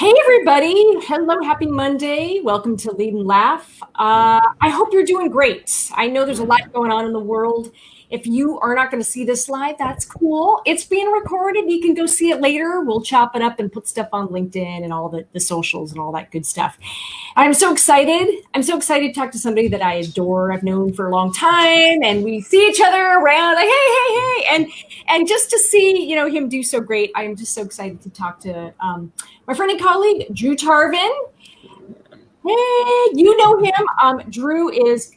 Hey everybody, hello, happy Monday. Welcome to Lead and Laugh. I hope you're doing great. I know there's a lot going on in the world. If you are not going to see this live, that's cool. It's being recorded. You can go see it later. We'll chop it up and put stuff on LinkedIn and all the socials and all that good stuff. I'm so excited. I'm so excited to talk to somebody that I adore. I've known for a long time, and we see each other around like, hey. And just to see, him do so great, I'm just so excited to talk to my friend and colleague, Drew Tarvin. Hey, you know him. Drew is,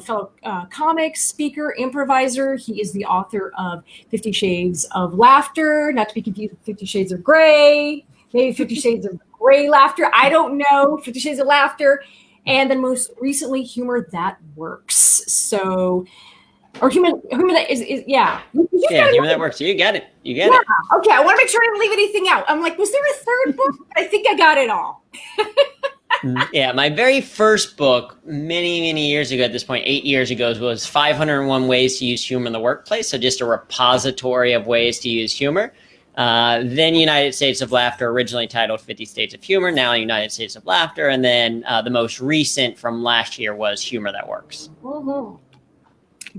fellow comic, speaker, improviser. He is the author of 50 Shades of Laughter, not to be confused with 50 Shades of Grey, maybe 50 Shades of Grey Laughter. I don't know. 50 Shades of Laughter. And then most recently, Humor That Works. So, or humor that is yeah. Humor That Works. You get it. You get it. Okay, I want to make sure I didn't leave anything out. I'm like, was there a third book? I think I got it all. Yeah, my very first book, many years ago at this point, 8 years ago, was 501 Ways to Use Humor in the Workplace. So just a repository of ways to use humor. Then United States of Laughter, originally titled 50 States of Humor, now United States of Laughter. And then the most recent from last year was Humor That Works. Mm-hmm.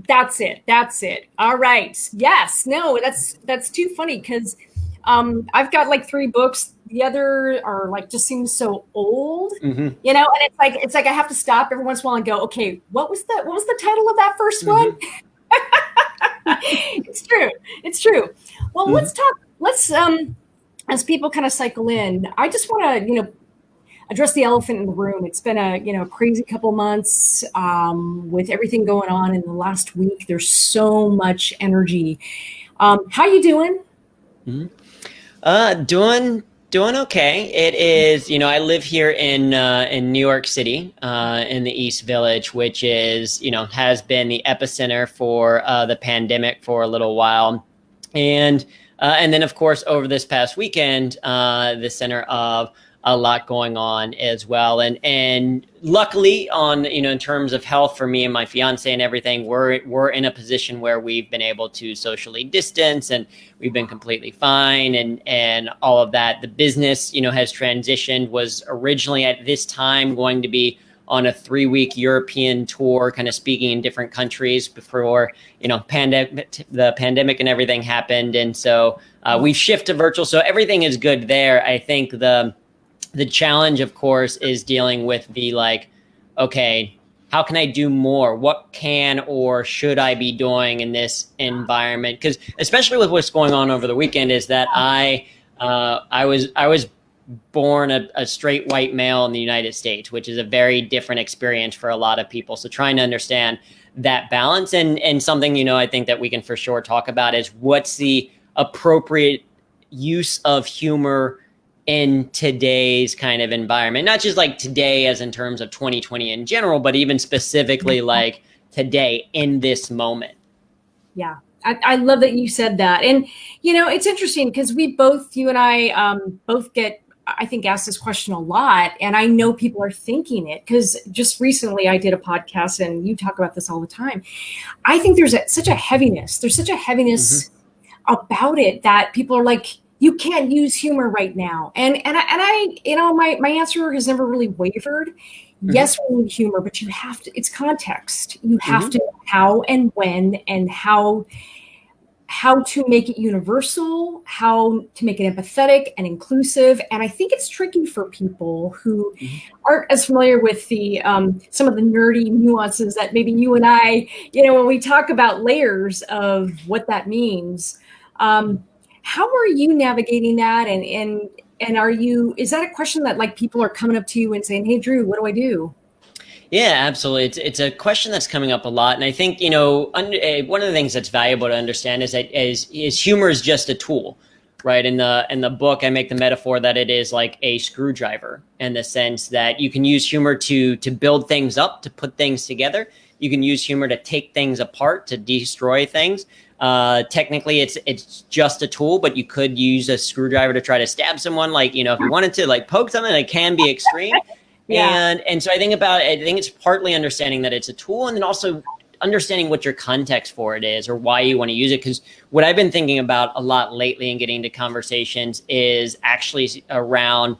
That's it. All right. Yes. No, that's too funny because I've got like 3 books. The other are like just seems so old, and it's like I have to stop every once in a while and go, okay, what was the title of that first one? It's true. Well, let's as people kind of cycle in, I just want to address the elephant in the room. It's been a crazy couple months with everything going on in the last week. There's so much energy. How you doing? Doing okay. It is, I live here in New York City, in the East Village, which is, has been the epicenter for the pandemic for a little while, and then of course over this past weekend, the center of a lot going on as well. And luckily in terms of health for me and my fiance and everything, we're in a position where we've been able to socially distance and we've been completely fine and all of that. The business, has transitioned, was originally at this time going to be on a 3-week European tour, kind of speaking in different countries before, the pandemic and everything happened. And so we've shifted to virtual. So everything is good there. I think the challenge, of course, is dealing with the okay, how can I do more? What can or should I be doing in this environment? Because especially with what's going on over the weekend is that I was born a straight white male in the United States, which is a very different experience for a lot of people. So trying to understand that balance and something, I think that we can for sure talk about is what's the appropriate use of humor in today's kind of environment, not just like today as in terms of 2020 in general, but even specifically like today in this moment. Yeah. I love that you said that. And, it's interesting because you and I both get, I think, asked this question a lot. And I know people are thinking it because just recently I did a podcast and you talk about this all the time. I think there's such a heaviness. There's such a heaviness about it that people are like, you can't use humor right now. And I my answer has never really wavered. Yes, we need humor, but you have to, it's context. You have to know how and when and how to make it universal, how to make it empathetic and inclusive. And I think it's tricky for people who aren't as familiar with the some of the nerdy nuances that maybe you and I, when we talk about layers of what that means. How are you navigating that? And is that a question that people are coming up to you and saying, hey, Drew, what do I do? Yeah, absolutely. It's a question that's coming up a lot. And I think, one of the things that's valuable to understand is that is humor is just a tool, right? In the book, I make the metaphor that it is like a screwdriver in the sense that you can use humor to build things up, to put things together. You can use humor to take things apart, to destroy things. Technically it's just a tool, but you could use a screwdriver to try to stab someone. If you wanted to poke something, it can be extreme. Yeah. And so I think it's partly understanding that it's a tool and then also understanding what your context for it is or why you want to use it. Because what I've been thinking about a lot lately and getting into conversations is actually around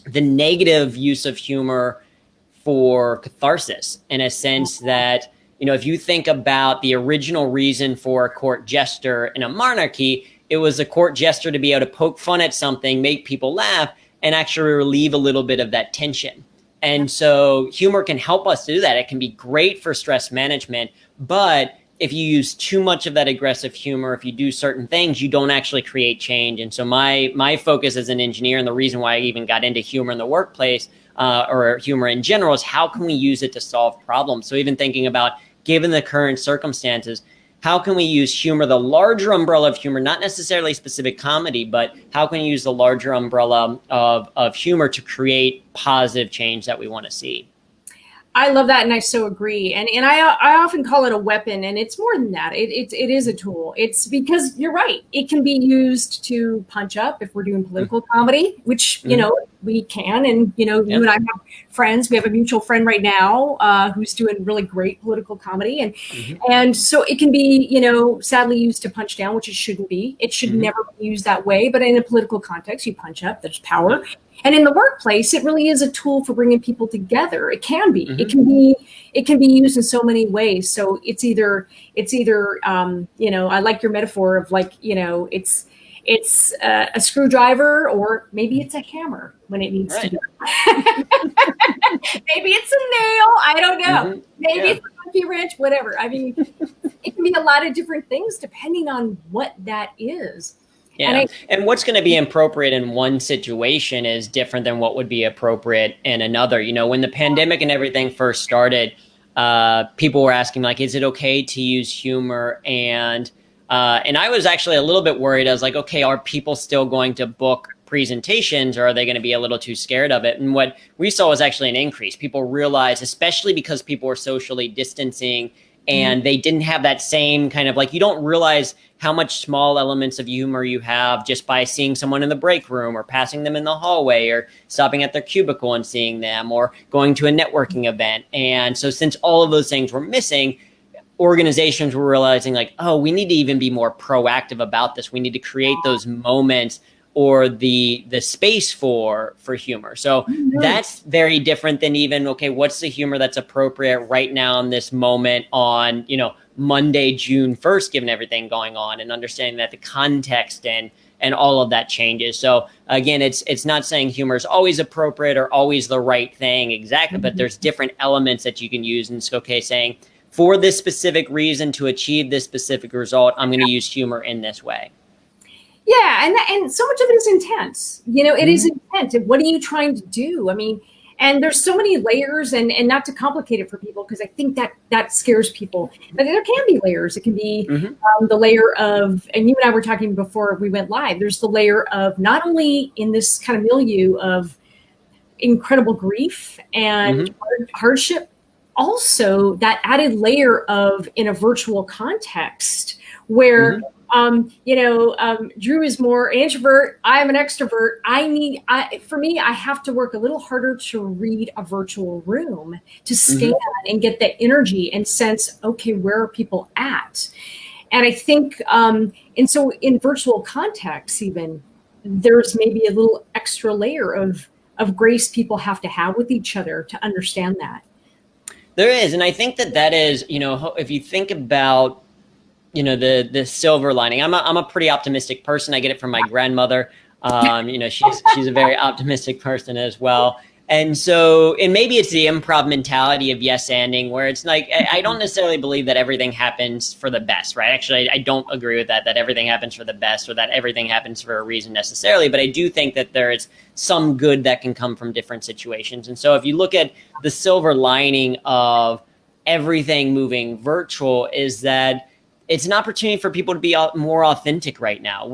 the negative use of humor for catharsis, in a sense that, if you think about the original reason for a court jester in a monarchy, it was a court jester to be able to poke fun at something, make people laugh, and actually relieve a little bit of that tension. And so humor can help us do that. It can be great for stress management, but if you use too much of that aggressive humor, if you do certain things, you don't actually create change. And so my focus as an engineer, and the reason why I even got into humor in the workplace, or humor in general, is how can we use it to solve problems? So even thinking about, given the current circumstances, how can we use humor, the larger umbrella of humor, not necessarily specific comedy, but how can we use the larger umbrella of humor to create positive change that we want to see? I love that, and I so agree. And I often call it a weapon, and it's more than that. It is a tool. It's because you're right. It can be used to punch up if we're doing political comedy, which we can. And you and I have friends. We have a mutual friend right now who's doing really great political comedy, and so it can be sadly used to punch down, which it shouldn't be. It should never be used that way. But in a political context, you punch up. There's power. And in the workplace, it really is a tool for bringing people together. It can be. It can be used in so many ways. So it's either I like your metaphor of it's a screwdriver, or maybe it's a hammer when it needs to be. Maybe it's a nail. I don't know. Maybe it's a monkey wrench. Whatever. I mean, it can be a lot of different things depending on what that is. Yeah. And what's going to be appropriate in one situation is different than what would be appropriate in another. When the pandemic and everything first started, people were asking, is it okay to use humor? And I was actually a little bit worried. I was like, okay, are people still going to book presentations, or are they going to be a little too scared of it? And what we saw was actually an increase. People realized, especially because people were socially distancing, and they didn't have that same kind of you don't realize how much small elements of humor you have just by seeing someone in the break room, or passing them in the hallway, or stopping at their cubicle and seeing them, or going to a networking event. And so since all of those things were missing, organizations were realizing we need to even be more proactive about this. We need to create those moments, or the space for humor. So that's very different than even, okay, what's the humor that's appropriate right now in this moment on, Monday, June 1st, given everything going on, and understanding that the context and all of that changes. So again, it's not saying humor is always appropriate or always the right thing exactly, but there's different elements that you can use. And it's okay saying, for this specific reason, to achieve this specific result, I'm going to use humor in this way. Yeah, and so much of it is intent. It is intent. What are you trying to do? I mean, and there's so many layers, and not to complicate it for people, because I think that scares people. But there can be layers. It can be the layer of, and you and I were talking before we went live, there's the layer of not only in this kind of milieu of incredible grief and hardship, also that added layer of, in a virtual context, where Drew is more introvert. I'm an extrovert. For me, I have to work a little harder to read a virtual room, to scan and get that energy and sense, okay, where are people at? And I think, and so in virtual contexts, even there's maybe a little extra layer of grace people have to have with each other to understand that. There is. And I think that is, if you think about, the silver lining. I'm a pretty optimistic person. I get it from my grandmother. She's a very optimistic person as well. And so, and maybe it's the improv mentality of yes-anding, where it's I don't necessarily believe that everything happens for the best, right? Actually, I don't agree with that everything happens for the best, or that everything happens for a reason necessarily. But I do think that there is some good that can come from different situations. And so if you look at the silver lining of everything moving virtual, is that it's an opportunity for people to be more authentic right now.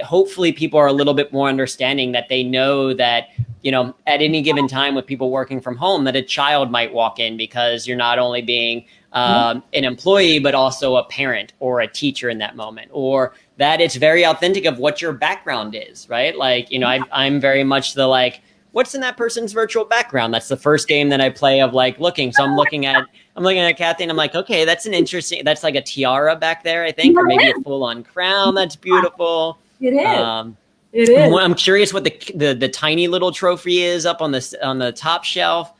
Hopefully people are a little bit more understanding, that they know that, at any given time with people working from home, that a child might walk in, because you're not only being an employee, but also a parent or a teacher in that moment, or that it's very authentic of what your background is, right? I'm very much the what's in that person's virtual background? That's the first game that I play of looking. So I'm looking at Kathy, and I'm like, okay, that's an interesting, that's like a tiara back there, I think, or maybe a full on crown. That's beautiful. It is. It is. I'm curious what the tiny little trophy is up on the top shelf.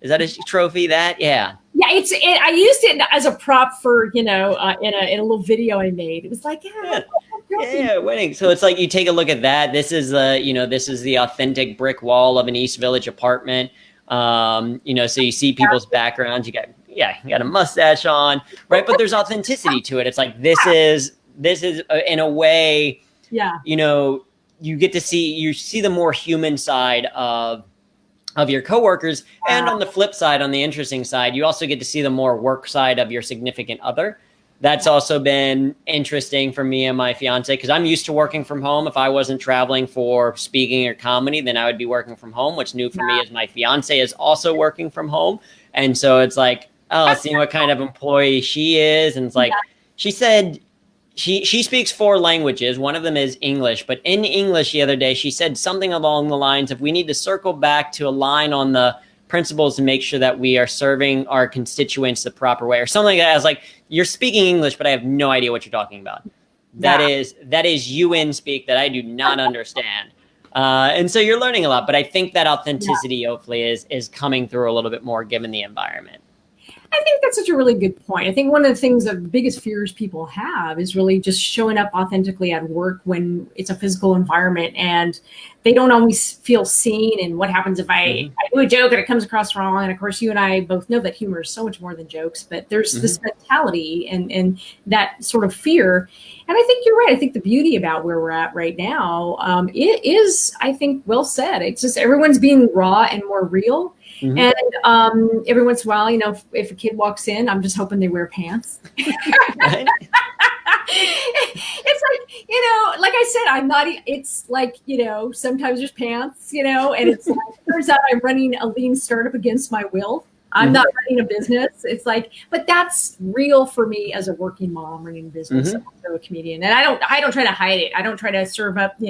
Is that a trophy? Yeah. Yeah, I used it as a prop for, in a little video I made. It was like, winning. So it's like you take a look at that. This is this is the authentic brick wall of an East Village apartment. So you see people's backgrounds. You got a mustache on, right? But there's authenticity to it. It's like this is in a way. Yeah. You get to see the more human side of your coworkers, and on the flip side, on the interesting side, you also get to see the more work side of your significant other. That's also been interesting for me and my fiance, because I'm used to working from home. If I wasn't traveling for speaking or comedy, then I would be working from home. What's new for me is my fiance is also working from home. And so it's like, seeing what kind of employee she is. And it's like, she said she speaks 4 languages. One of them is English. But in English the other day, she said something along the lines of, we need to circle back to align on the principles to make sure that we are serving our constituents the proper way, or something like that. I was like, you're speaking English, but I have no idea what you're talking about. That is UN speak that I do not understand. And so you're learning a lot, but I think that authenticity hopefully is coming through a little bit more given the environment. I think that's such a really good point. I think one of the things, the biggest fears people have is really just showing up authentically at work when it's a physical environment, and they don't always feel seen. And what happens if I do a joke and it comes across wrong? And of course, you and I both know that humor is so much more than jokes, but there's this mentality and that sort of fear. And I think you're right. I think the beauty about where we're at right now, it is, I think, well said. It's just everyone's being raw and more real. And every once in a while, if a kid walks in, I'm just hoping they wear pants. Right. It's like, like I said, I'm not, it's like, sometimes there's pants, and it's like, turns out I'm running a lean startup against my will. I'm not running a business. It's like, but that's real for me as a working mom running a business, also a comedian. And I don't try to hide it. I don't try to serve up,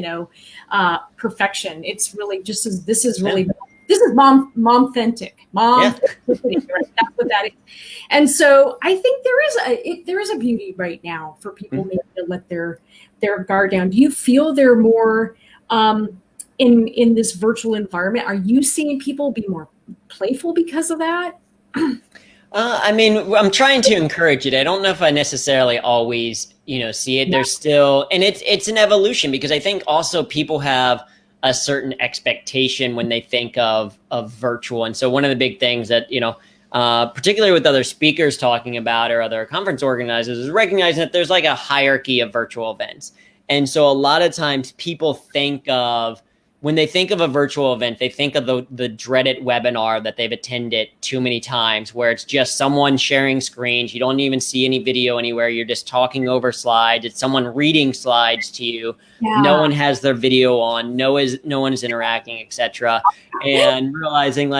perfection. It's really just this is mom authentic. Authenticity, right? That's what that is. And so I think there is a beauty right now for people maybe to let their guard down. Do you feel they're more in this virtual environment? Are you seeing people be more playful because of that? I'm trying to encourage it. I don't know if I necessarily always, see it. There's still, and it's an evolution, because I think also people have a certain expectation when they think of virtual. And so one of the big things that, particularly with other speakers talking about or other conference organizers, is recognizing that there's like a hierarchy of virtual events. And so a lot of times people when they think of a virtual event, they think of the dreaded webinar that they've attended too many times, where it's just someone sharing screens. You don't even see any video anywhere. You're just talking over slides. It's someone reading slides to you. Yeah. No one has their video on. No one is interacting, etc. And realizing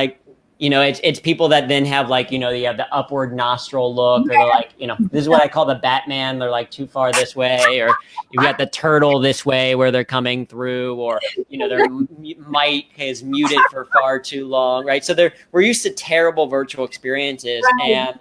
it's people that then have you have the upward nostril look, or they're like, this is what I call the Batman. They're like too far this way, or you've got the turtle this way where they're coming through, or, their mic is muted for far too long, right? So we're used to terrible virtual experiences. Right. And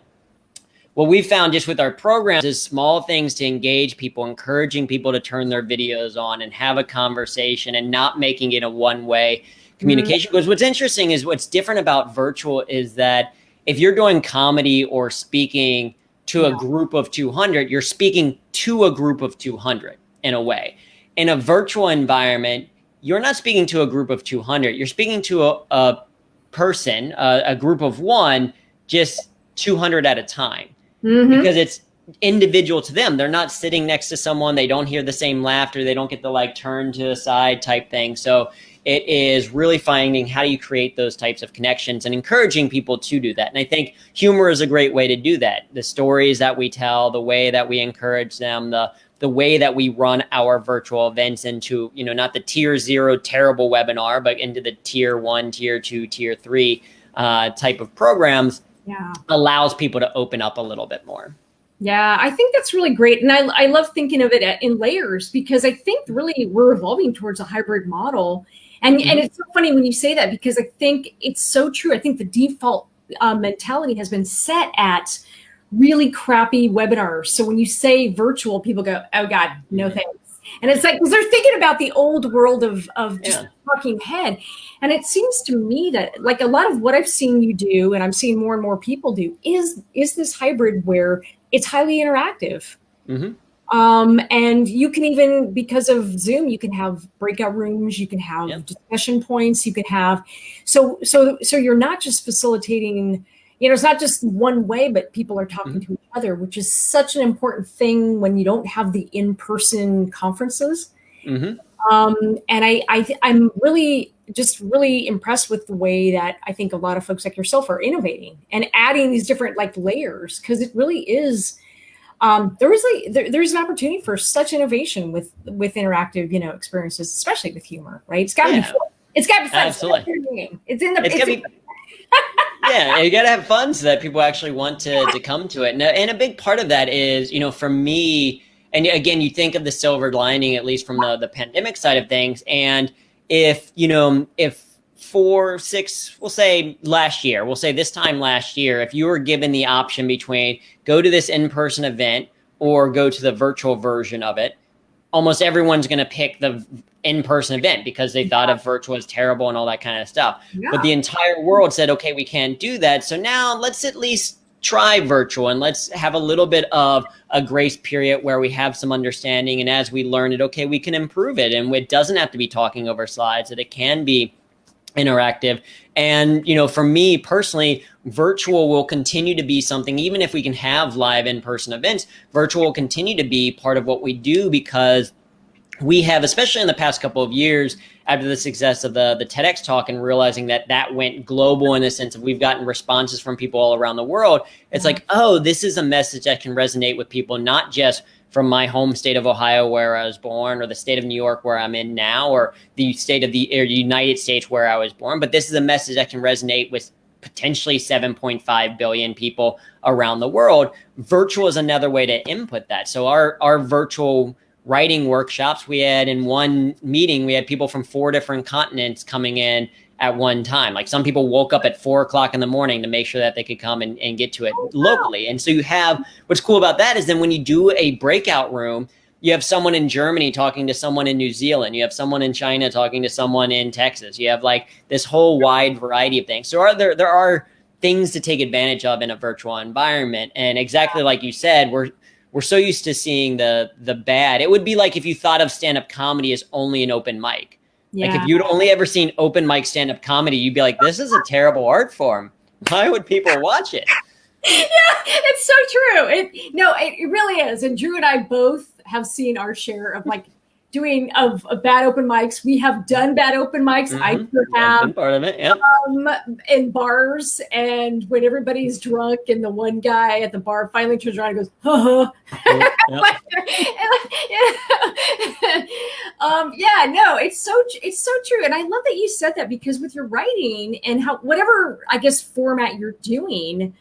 what we found just with our programs is small things to engage people, encouraging people to turn their videos on and have a conversation, and not making it a one-way communication. Because what's interesting is what's different about virtual is that if you're doing comedy or speaking to a group of 200, you're speaking to a group of 200 in a way. In a virtual environment, you're not speaking to a group of 200. You're speaking to a person, a group of one, just 200 at a time, because it's individual to them. They're not sitting next to someone. They don't hear the same laughter. They don't get the turn to the side type thing. So it is really finding how do you create those types of connections and encouraging people to do that. And I think humor is a great way to do that. The stories that we tell, the way that we encourage them, the way that we run our virtual events into, not the tier 0 terrible webinar, but into the tier 1, tier 2, tier 3 type of programs, allows people to open up a little bit more. Yeah, I think that's really great. And I love thinking of it in layers, because I think really we're evolving towards a hybrid model. And it's so funny when you say that, because I think it's so true. I think the default mentality has been set at really crappy webinars. So when you say virtual, people go, oh God, no thanks. And it's like, because they're thinking about the old world of just Yeah. talking head. And it seems to me that like a lot of what I've seen you do, and I'm seeing more and more people do, is this hybrid where it's highly interactive. Mm-hmm. And you can even, because of Zoom, you can have breakout rooms, you can have Yep. discussion points, you can have, so you're not just facilitating, it's not just one way, but people are talking Mm-hmm. to each other, which is such an important thing when you don't have the in-person conferences. Mm-hmm. And I'm really impressed with the way that I think a lot of folks like yourself are innovating and adding these different like layers, because it really is. There's an opportunity for such innovation with interactive, experiences, especially with humor, right? It's got to be Yeah. fun. It's got to be fun. Absolutely. It's in the. It's gotta be. Yeah, you got to have fun so that people actually want to come to it. And a big part of that is, for me, and again, you think of the silver lining, at least from the pandemic side of things. And if 4, 6, we'll say this time last year, if you were given the option between go to this in-person event or go to the virtual version of it, almost everyone's going to pick the in-person event because they thought of virtual as terrible and all that kind of stuff. Yeah. But the entire world said, okay, we can't do that. So now let's at least try virtual and let's have a little bit of a grace period where we have some understanding. And as we learn it, okay, we can improve it. And it doesn't have to be talking over slides, that it can be interactive. And, for me personally, virtual will continue to be something, even if we can have live in-person events, virtual will continue to be part of what we do, because we have, especially in the past couple of years, after the success of the TEDx talk and realizing that went global in the sense of we've gotten responses from people all around the world. It's like, oh, this is a message that can resonate with people, not just from my home state of Ohio where I was born, or the state of New York where I'm in now, or the state of the United States where I was born. But this is a message that can resonate with potentially 7.5 billion people around the world. Virtual is another way to input that. So our virtual writing workshops, we had in one meeting, we had people from 4 different continents coming in at one time. Like some people woke up at 4:00 in the morning to make sure that they could come and get to it locally. And so you have, what's cool about that is then when you do a breakout room, you have someone in Germany talking to someone in New Zealand. You have someone in China talking to someone in Texas. You have like this whole wide variety of things. So there are things to take advantage of in a virtual environment. And exactly like you said, we're so used to seeing the bad. It would be like if you thought of stand-up comedy as only an open mic. Yeah. Like if you'd only ever seen open mic stand-up comedy, you'd be like, this is a terrible art form. Why would people watch it? Yeah, it's so true. It really is. And Drew and I both have seen our share of like doing of bad open mics. We have done bad open mics. Mm-hmm. I sure have. Been part of it, yeah. In bars, and when everybody's drunk and the one guy at the bar finally turns around and goes, huh. It's so true. And I love that you said that, because with your writing and how, whatever, I guess, format you're doing,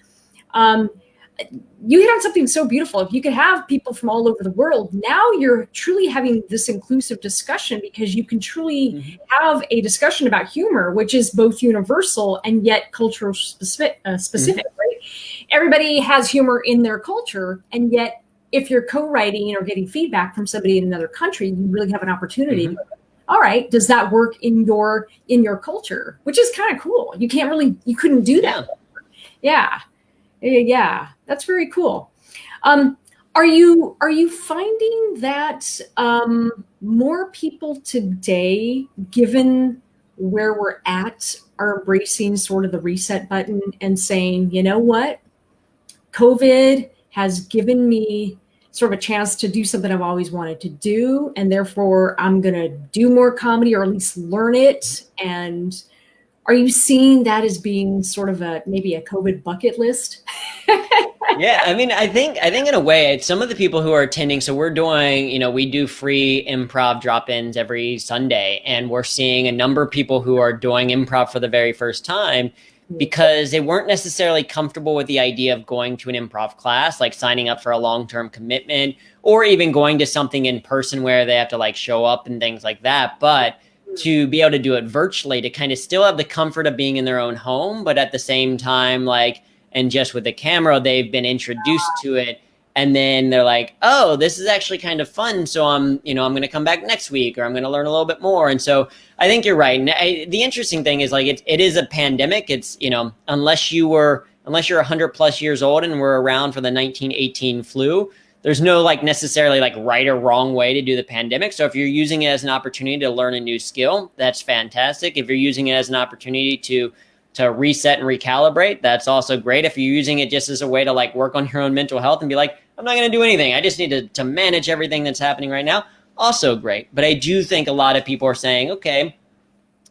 you hit on something so beautiful. If you could have people from all over the world, now you're truly having this inclusive discussion, because you can truly have a discussion about humor, which is both universal and yet cultural specific, right? Everybody has humor in their culture, and yet if you're co-writing or getting feedback from somebody in another country, you really have an opportunity to, all right, does that work in your culture? Which is kind of cool. You couldn't do that. Yeah, that's very cool. Are you finding that more people today, given where we're at, are embracing sort of the reset button and saying, you know what, COVID has given me sort of a chance to do something I've always wanted to do, and therefore I'm going to do more comedy, or at least learn it? And are you seeing that as being sort of maybe a COVID bucket list? Yeah, I mean, I think in a way, some of the people who are attending, so we're doing, we do free improv drop-ins every Sunday, and we're seeing a number of people who are doing improv for the very first time because they weren't necessarily comfortable with the idea of going to an improv class, like signing up for a long-term commitment, or even going to something in person where they have to like show up and things like that. But to be able to do it virtually, to kind of still have the comfort of being in their own home, but at the same time, like, and just with the camera, they've been introduced to it And then they're like, oh, this is actually kind of fun. So I'm going to come back next week, or I'm going to learn a little bit more. And so I think you're right. And the interesting thing is, like, it is a pandemic. It's, unless you're 100 plus years old and were around for the 1918 flu, there's no like necessarily like right or wrong way to do the pandemic. So if you're using it as an opportunity to learn a new skill, that's fantastic. If you're using it as an opportunity to reset and recalibrate, that's also great. If you're using it just as a way to like work on your own mental health and be like, I'm not going to do anything, I just need to manage everything that's happening right now, also great. But I do think a lot of people are saying, okay,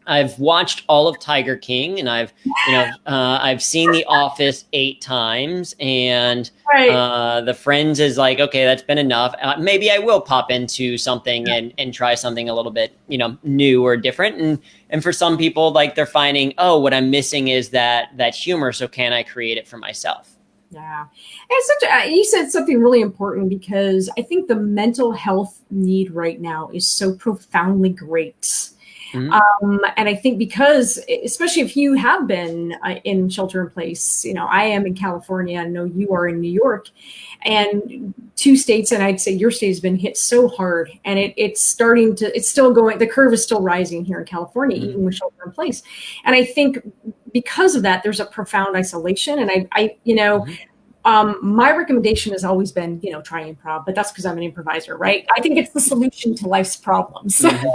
I've watched all of Tiger King, and I've seen The Office 8 times, and the Friends is like, okay, that's been enough. Maybe I will pop into something and try something a little bit, new or different. And for some people, like, they're finding, oh, what I'm missing is that humor. So can I create it for myself? Yeah. And you said something really important, because I think the mental health need right now is so profoundly great. Mm-hmm. And I think because, especially if you have been in shelter in place, I am in California, I know you are in New York, and 2 states, and I'd say your state has been hit so hard, and it's still going, the curve is still rising here in California, mm-hmm. even with shelter in place. And I think because of that, there's a profound isolation. And mm-hmm. My recommendation has always been, try improv, but that's because I'm an improviser, right? I think it's the solution to life's problems. Mm-hmm.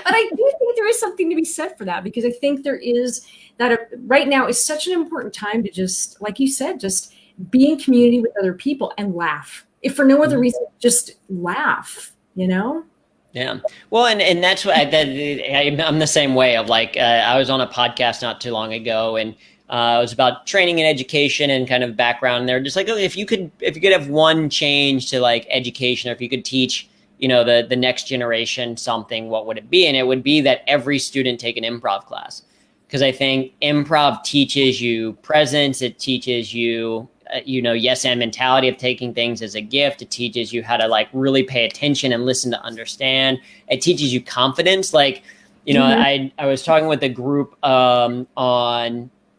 But I do think there is something to be said for that, because I think there is that right now is such an important time to just, like you said, just be in community with other people and laugh. If for no other reason, just laugh, Yeah. Well, and that's what I'm the same way of like, I was on a podcast not too long ago, and it was about training and education and kind of background. They're just like, oh, if you could have one change to like education, or if you could teach, the next generation something, what would it be? And it would be that every student take an improv class. Because I think improv teaches you presence. It teaches you, yes and mentality of taking things as a gift. It teaches you how to like really pay attention and listen to understand. It teaches you confidence. Like, mm-hmm. I was talking with a group on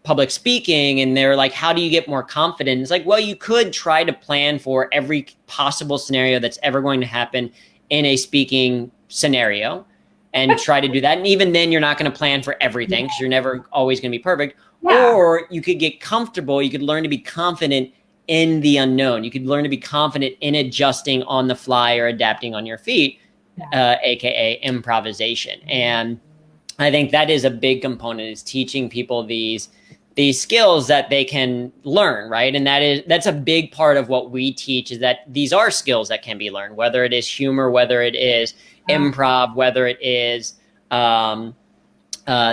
public speaking, and they're like, how do you get more confident? It's like, well, you could try to plan for every possible scenario that's ever going to happen in a speaking scenario, and try to do that. And even then, you're not going to plan for everything, because you're never always going to be perfect. Yeah. Or you could get comfortable. You could learn to be confident in the unknown. You could learn to be confident in adjusting on the fly or adapting on your feet, aka improvisation. And I think that is a big component, is teaching people these skills that they can learn, right? And that's a big part of what we teach, is that these are skills that can be learned, whether it is humor, whether it is improv, whether it is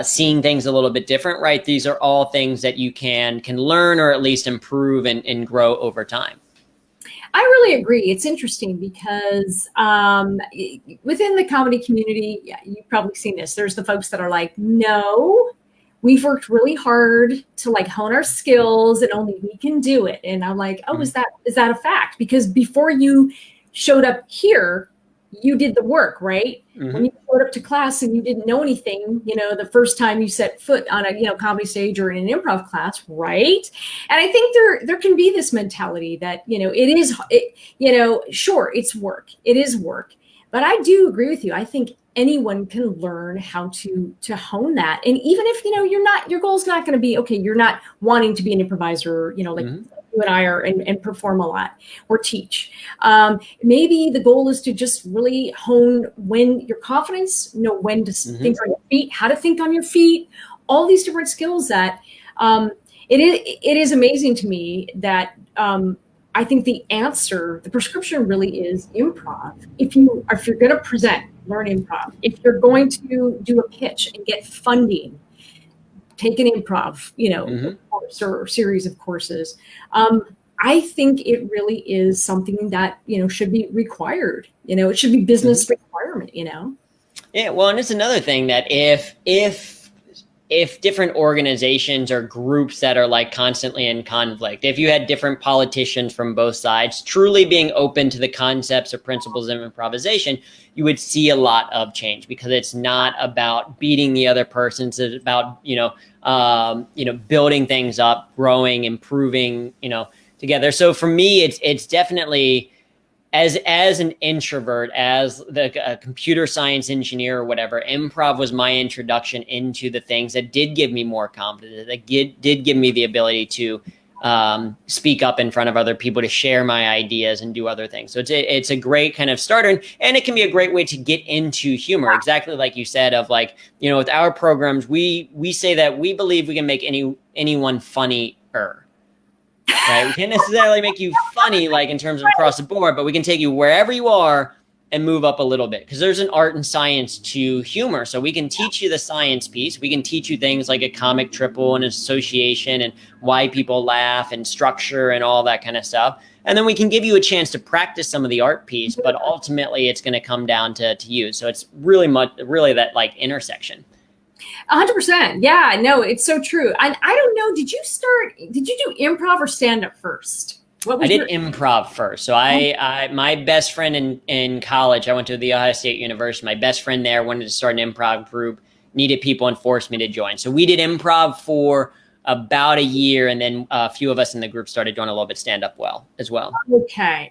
seeing things a little bit different, right? These are all things that you can learn, or at least improve and grow over time. I really agree. It's interesting because within the comedy community, you've probably seen this. There's the folks that are like, no, we've worked really hard to like hone our skills, and only we can do it. And I'm like, oh, is that a fact? Because before you showed up here, you did the work, right? Mm-hmm. When you showed up to class and you didn't know anything, the first time you set foot on a comedy stage or in an improv class, right? And I think there can be this mentality that sure, it's work, it is work, but I do agree with you. I think anyone can learn how to hone that. And even if your goal is not going to be, okay, you're not wanting to be an improviser, like mm-hmm. you and I are, and perform a lot or teach. Maybe the goal is to just really hone when your confidence, when to mm-hmm. think on your feet, how to think on your feet, all these different skills that it is amazing to me that I think the prescription really is improv. If you're going to present, learn improv. If you're going to do a pitch and get funding, take an improv, mm-hmm. course or series of courses. I think it really is something that, should be required. It should be business mm-hmm. requirement, Yeah, well, and it's another thing that if different organizations or groups that are like constantly in conflict, if you had different politicians from both sides truly being open to the concepts or principles of improvisation, you would see a lot of change, because it's not about beating the other person. It's about, building things up, growing, improving, together. So for me, it's definitely, as an introvert, as a computer science engineer or whatever, improv was my introduction into the things that did give me more confidence, that did give me the ability to speak up in front of other people, to share my ideas and do other things. So it's a great kind of starter, and it can be a great way to get into humor. Exactly like you said, of like, with our programs, we say that we believe we can make anyone funnier. Right? We can't necessarily make you funny, like in terms of across the board, but we can take you wherever you are and move up a little bit, because there's an art and science to humor. So we can teach you the science piece. We can teach you things like a comic triple and association and why people laugh and structure and all that kind of stuff. And then we can give you a chance to practice some of the art piece, but ultimately it's going to come down to you. So it's really that like intersection. 100%. Yeah, no, it's so true. I don't know. Did you do improv or stand up first? I did improv first. So my best friend in college, I went to the Ohio State University. My best friend there wanted to start an improv group, needed people, and forced me to join. So we did improv for about a year, and then a few of us in the group started doing a little bit stand up as well. Okay.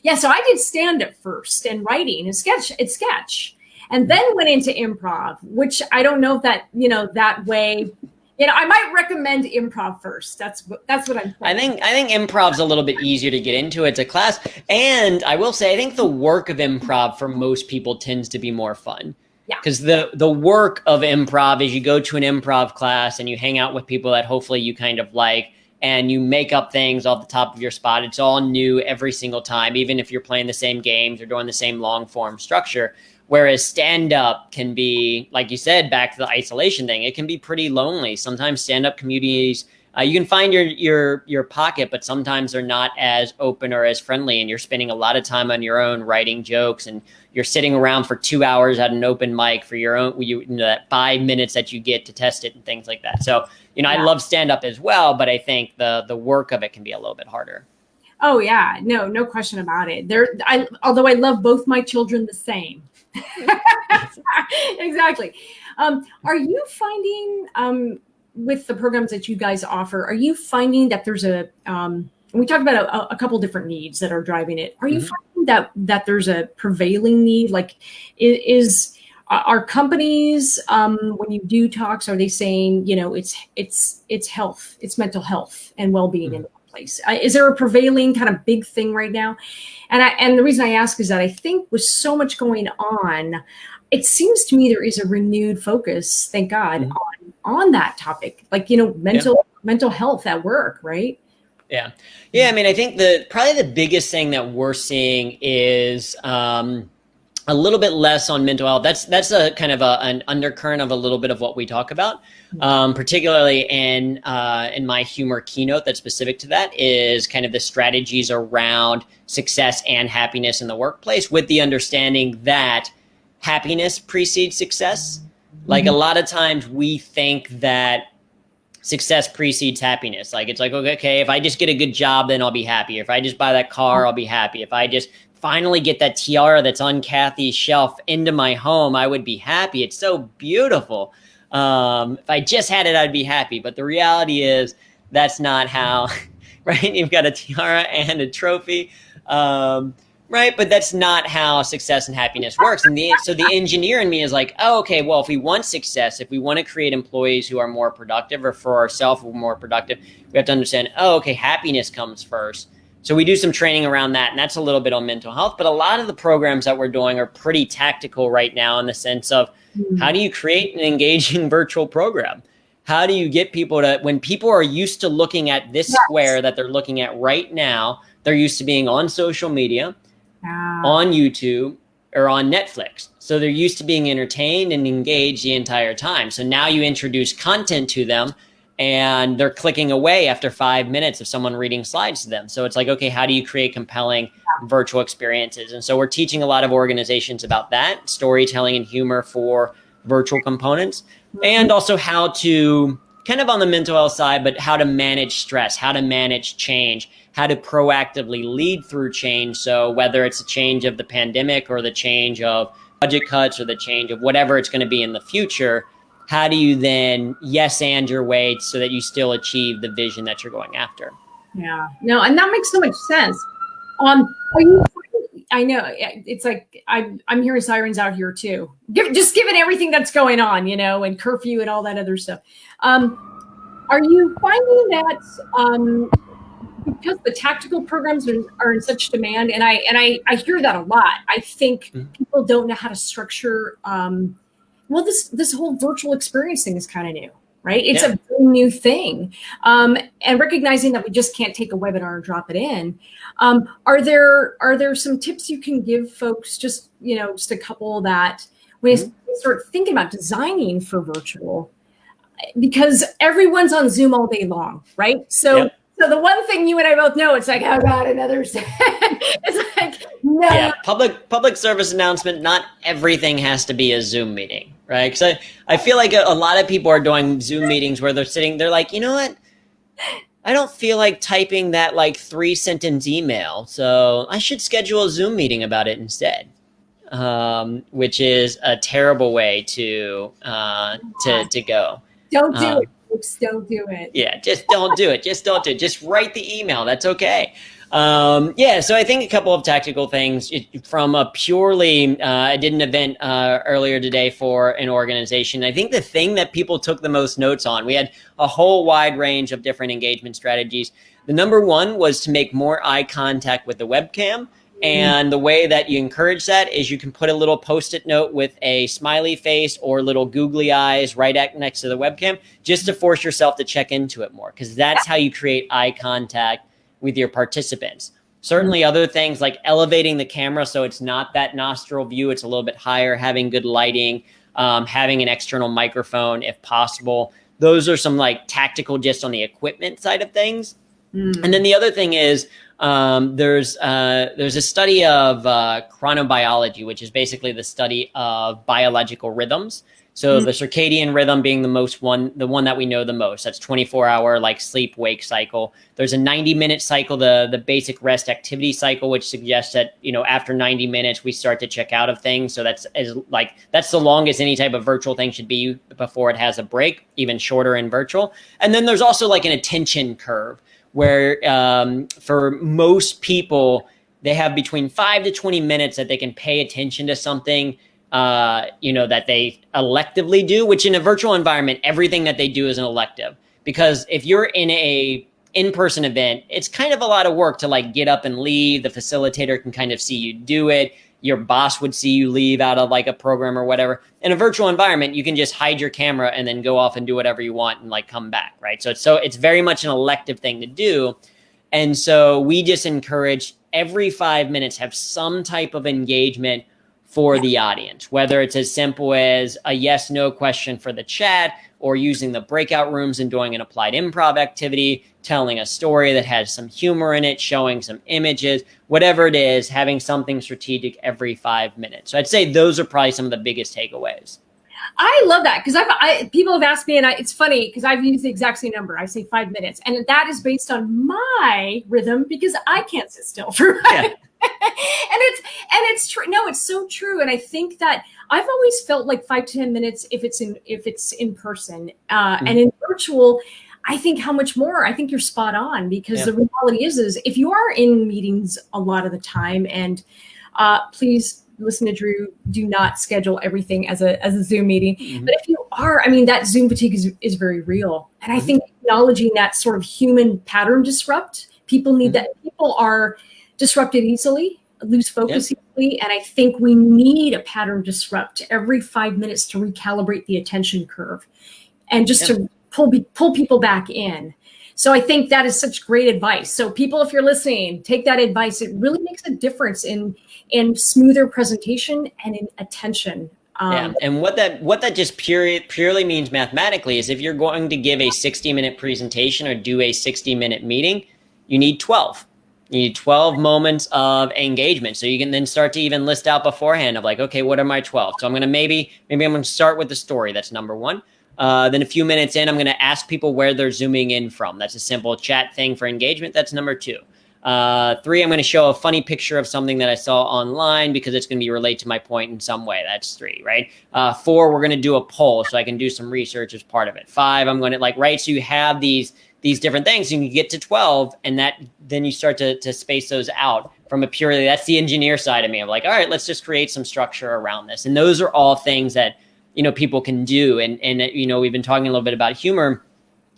Yeah, so I did stand up first, and writing and sketch. And then went into improv, which I don't know if that, that way, I might recommend improv first. That's what I'm saying. I think improv's a little bit easier to get into. It's a class. And I will say, I think the work of improv for most people tends to be more fun. Yeah. Because the work of improv is you go to an improv class and you hang out with people that hopefully you kind of like, and you make up things off the top of your spot. It's all new every single time, even if you're playing the same games or doing the same long form structure. Whereas stand-up can be, like you said, back to the isolation thing, it can be pretty lonely. Sometimes stand-up communities, you can find your pocket, but sometimes they're not as open or as friendly, and you're spending a lot of time on your own writing jokes, and you're sitting around for 2 hours at an open mic for your own, that 5 minutes that you get to test it and things like that. So, I love stand-up as well, but I think the work of it can be a little bit harder. Oh yeah, no question about it. Although I love both my children the same. Exactly. Are you finding with the programs that you guys offer, are you finding that there's we talked about a couple different needs that are driving it. Are you finding that there's a prevailing need? Like, are companies, when you do talks, are they saying, it's health, it's mental health and well-being in the place? Is there a prevailing kind of big thing right now? And the reason I ask is that I think with so much going on, it seems to me there is a renewed focus, thank God, on that topic, like, mental health at work, right? Yeah. I mean, I think probably the biggest thing that we're seeing is a little bit less on mental health. That's a kind of an undercurrent of a little bit of what we talk about, particularly in my humor keynote that's specific to that is kind of the strategies around success and happiness in the workplace, with the understanding that happiness precedes success. Like a lot of times we think that success precedes happiness. Like, it's like, okay, if I just get a good job, then I'll be happy. If I just buy that car, I'll be happy. If I just finally get that tiara that's on Kathy's shelf into my home, I would be happy. It's so beautiful. If I just had it, I'd be happy. But the reality is that's not how, right? You've got a tiara and a trophy, right? But that's not how success and happiness works. And so the engineer in me is like, oh, okay, well, if we want success, if we want to create employees who are more productive, or for ourselves who are more productive, we have to understand, oh, okay, happiness comes first. So we do some training around that, and that's a little bit on mental health. But a lot of the programs that we're doing are pretty tactical right now, in the sense of how do you create an engaging virtual program? How do you get people to, when people are used to looking at this square that they're looking at right now, they're used to being on social media, on YouTube, or on Netflix. So they're used to being entertained and engaged the entire time. So now you introduce content to them, and they're clicking away after 5 minutes of someone reading slides to them. So it's like, okay, how do you create compelling virtual experiences? And so we're teaching a lot of organizations about that, storytelling and humor for virtual components, and also how to, kind of on the mental health side, but how to manage stress, how to manage change, how to proactively lead through change. So whether it's a change of the pandemic, or the change of budget cuts, or the change of whatever it's going to be in the future, how do you then yes and your way so that you still achieve the vision that you're going after? Yeah, no, and that makes so much sense. Are you? I know it's like I'm hearing sirens out here too. Just given everything that's going on, and curfew and all that other stuff. Are you finding that because the tactical programs are in such demand, and I hear that a lot. I think people don't know how to structure. Well, this whole virtual experience thing is kind of new, right? It's a very new thing, and recognizing that we just can't take a webinar and drop it in. Are there some tips you can give folks? Just just a couple that when you start thinking about designing for virtual, because everyone's on Zoom all day long, right? So the one thing you and I both know, it's like, oh God, another. It's like, no. Yeah, public service announcement. Not everything has to be a Zoom meeting, right? Because I feel like a lot of people are doing Zoom meetings where they're like, you know what? I don't feel like typing that like 3-sentence email, so I should schedule a Zoom meeting about it instead. Which is a terrible way to go. Don't do it, folks. Don't do it. Yeah, just don't do it. Just don't do it. Just write the email. That's okay. So I think a couple of tactical things from a purely, I did an event earlier today for an organization. I think the thing that people took the most notes on, we had a whole wide range of different engagement strategies. The number one was to make more eye contact with the webcam. And the way that you encourage that is you can put a little Post-it note with a smiley face or little googly eyes right next to the webcam, just to force yourself to check into it more, because that's how you create eye contact with your participants. Certainly other things like elevating the camera so it's not that nostril view, it's a little bit higher, having good lighting, having an external microphone if possible. Those are some like tactical just on the equipment side of things. And then the other thing is there's a study of chronobiology, which is basically the study of biological rhythms. So the circadian rhythm being the one that we know the most. That's 24-hour like sleep wake cycle. There's a 90-minute cycle, the basic rest activity cycle, which suggests that after 90 minutes we start to check out of things. So that's the longest any type of virtual thing should be before it has a break, even shorter in virtual. And then there's also like an attention curve, where for most people, they have between 5 to 20 minutes that they can pay attention to something, that they electively do, which in a virtual environment, everything that they do is an elective. Because if you're in a in-person event, it's kind of a lot of work to like get up and leave. The facilitator can kind of see you do it. Your boss would see you leave out of like a program or whatever. In a virtual environment, you can just hide your camera and then go off and do whatever you want and like come back, right? So it's very much an elective thing to do. And so we just encourage every 5 minutes have some type of engagement for the audience, whether it's as simple as a yes/no question for the chat, or using the breakout rooms and doing an applied improv activity, telling a story that has some humor in it, showing some images, whatever it is, having something strategic every 5 minutes. So I'd say those are probably some of the biggest takeaways. I love that, because people have asked me, and it's funny because I've used the exact same number. I say 5 minutes, and that is based on my rhythm because I can't sit still for. And it's true. No, it's so true. And I think that I've always felt like 5 to 10 minutes if it's in person, and in virtual, I think how much more. I think you're spot on, because the reality is if you are in meetings a lot of the time, and please listen to Drew, do not schedule everything as a Zoom meeting. But if you are, that Zoom fatigue is very real. And I think acknowledging that sort of human pattern disrupt, people need that. People are disrupted easily, lose focus easily. And I think we need a pattern disrupt every 5 minutes to recalibrate the attention curve and just to pull people back in. So I think that is such great advice. So people, if you're listening, take that advice. It really makes a difference in smoother presentation and in attention. And what that just purely means mathematically is if you're going to give a 60-minute presentation or do a 60-minute meeting, you need 12. You need 12 moments of engagement. So you can then start to even list out beforehand of like, okay, what are my 12? So I'm going to maybe I'm going to start with the story. That's number one. Then a few minutes in, I'm going to ask people where they're zooming in from. That's a simple chat thing for engagement. That's number two. 3, I'm going to show a funny picture of something that I saw online because it's going to be related to my point in some way. That's 3, right? 4, we're going to do a poll so I can do some research as part of it. 5, I'm going to right. So you have these different things. You can get to 12, and then you start to space those out from a purely, that's the engineer side of me. I'm like, all right, let's just create some structure around this. And those are all things that, people can do. And we've been talking a little bit about humor.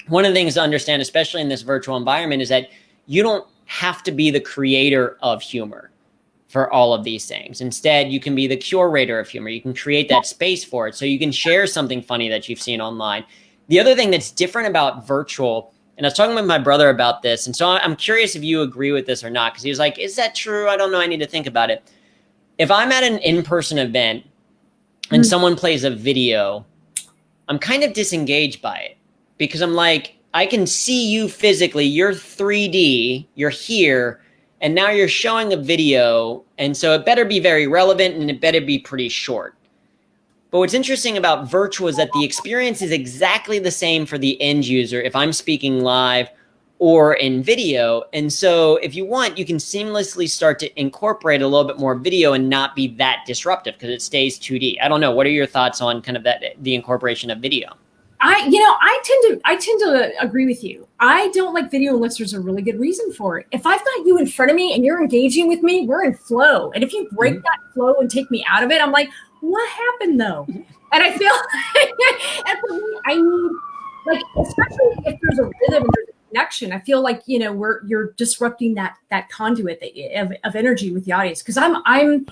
One of the things to understand, especially in this virtual environment, is that you don't have to be the creator of humor for all of these things. Instead, you can be the curator of humor. You can create that space for it. So you can share something funny that you've seen online. The other thing that's different about virtual, and I was talking with my brother about this, and so I'm curious if you agree with this or not, because he was like, is that true? I don't know. I need to think about it. If I'm at an in-person event and someone plays a video, I'm kind of disengaged by it because I'm like, I can see you physically, you're 3D, you're here, and now you're showing a video, and so it better be very relevant and it better be pretty short. But what's interesting about virtual is that the experience is exactly the same for the end user if I'm speaking live or in video. And so if you want, you can seamlessly start to incorporate a little bit more video and not be that disruptive because it stays 2D. I don't know. What are your thoughts on kind of the incorporation of video? I tend to agree with you. I don't like video unless there's a really good reason for it. If I've got you in front of me and you're engaging with me, we're in flow. And if you break that flow and take me out of it, I'm like, what happened though? And I feel and for me, I need, especially if there's a rhythm and there's a connection, I feel like, you're disrupting that conduit of energy with the audience. Because I'm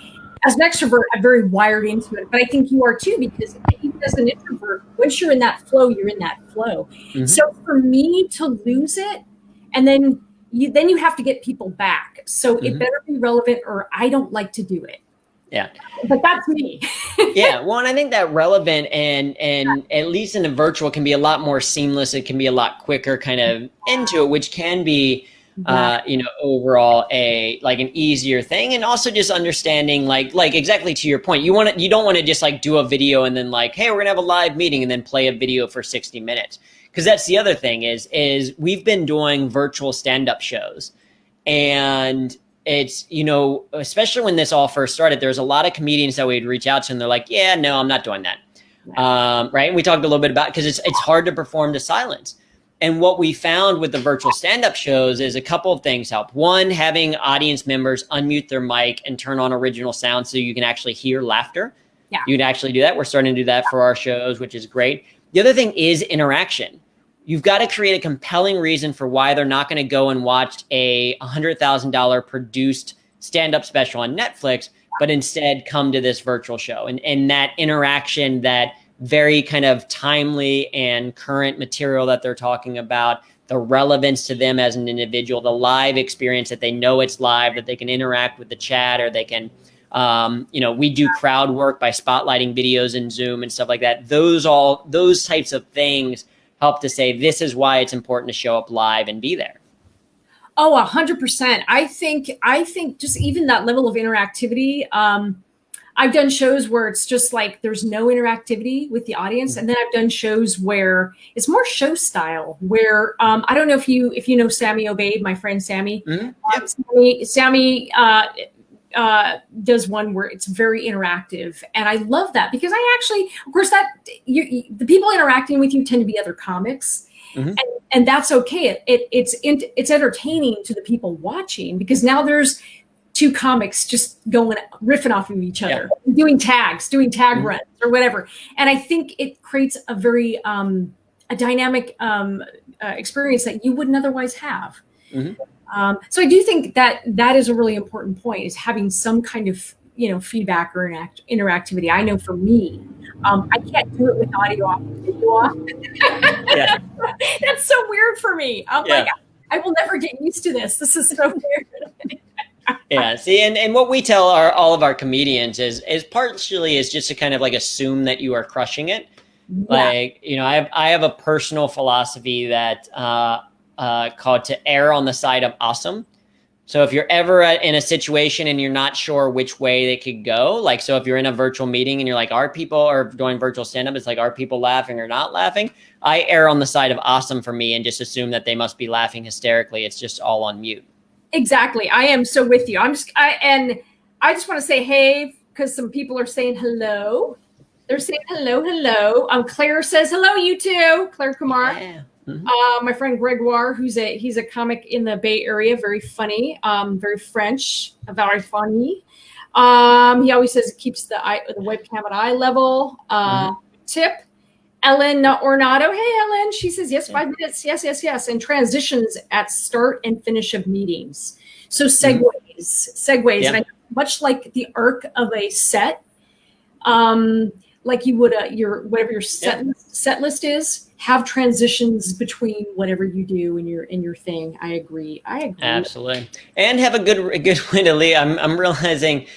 as an extrovert, I'm very wired into it, but I think you are too, because even as an introvert, once you're in that flow, you're in that flow. Mm-hmm. So for me to lose it, and then you have to get people back. So it better be relevant, or I don't like to do it. Yeah. But that's me. Yeah. Well, and I think that relevant and at least in the virtual can be a lot more seamless. It can be a lot quicker kind of into it, which can be, overall an easier thing. And also just understanding like exactly to your point, you don't want to just do a video and then hey, we're gonna have a live meeting and then play a video for 60 minutes. Cause that's the other thing is we've been doing virtual stand-up shows, and it's, especially when this all first started, there's a lot of comedians that we'd reach out to and they're like, yeah, no, I'm not doing that. Right. And we talked a little bit about, because it's hard to perform to silence. And what we found with the virtual stand-up shows is a couple of things help. One, having audience members unmute their mic and turn on original sound so you can actually hear laughter. Yeah. You can actually do that. We're starting to do that for our shows, which is great. The other thing is interaction. You've got to create a compelling reason for why they're not going to go and watch a $100,000 produced stand-up special on Netflix, but instead come to this virtual show. And that interaction, that very kind of timely and current material that they're talking about, the relevance to them as an individual, the live experience that they know it's live, that they can interact with the chat, or they can, we do crowd work by spotlighting videos in Zoom and stuff like that. Those types of things help to say, this is why it's important to show up live and be there. Oh, 100%. I think just even that level of interactivity, I've done shows where it's just there's no interactivity with the audience. And then I've done shows where it's more show style, where I don't know if you know Sammy Obeid, my friend Sammy. Mm-hmm. Sammy does one where it's very interactive. And I love that because I actually, of course, the people interacting with you tend to be other comics. Mm-hmm. And that's okay. It's entertaining to the people watching, because now there's two comics just riffing off of each other, doing tag mm-hmm. runs or whatever. And I think it creates a very a dynamic experience that you wouldn't otherwise have. Mm-hmm. So I do think that is a really important point, is having some kind of feedback or interactivity. I know for me, I can't do it with audio off and video off. Yeah. That's so weird for me. I'm like, I will never get used to this. This is so weird. Yeah. See, and what we tell all of our comedians is partially is just to kind of assume that you are crushing it. Yeah. I have a personal philosophy that called to err on the side of awesome. So if you're ever in a situation and you're not sure which way they could go, so if you're in a virtual meeting and you're like, are people doing virtual stand-up, it's are people laughing or not laughing? I err on the side of awesome for me and just assume that they must be laughing hysterically. It's just all on mute. Exactly. I am so with you. And I just want to say, hey, because some people are saying hello. They're saying hello, hello. Claire says hello, you too. Claire Kumar. Yeah. Mm-hmm. My friend Gregoire, he's a comic in the Bay Area, very funny, very French, very funny. He always says it keeps the webcam at eye level. Tip. Ellen Ornato. Hey, Ellen. She says, yes, 5 minutes. Yes, yes, yes. And transitions at start and finish of meetings. So segues. Yeah. And much like the arc of a set, like you would whatever your set list is, have transitions between whatever you do in your thing. I agree. Absolutely. And have a good way to leave. I'm realizing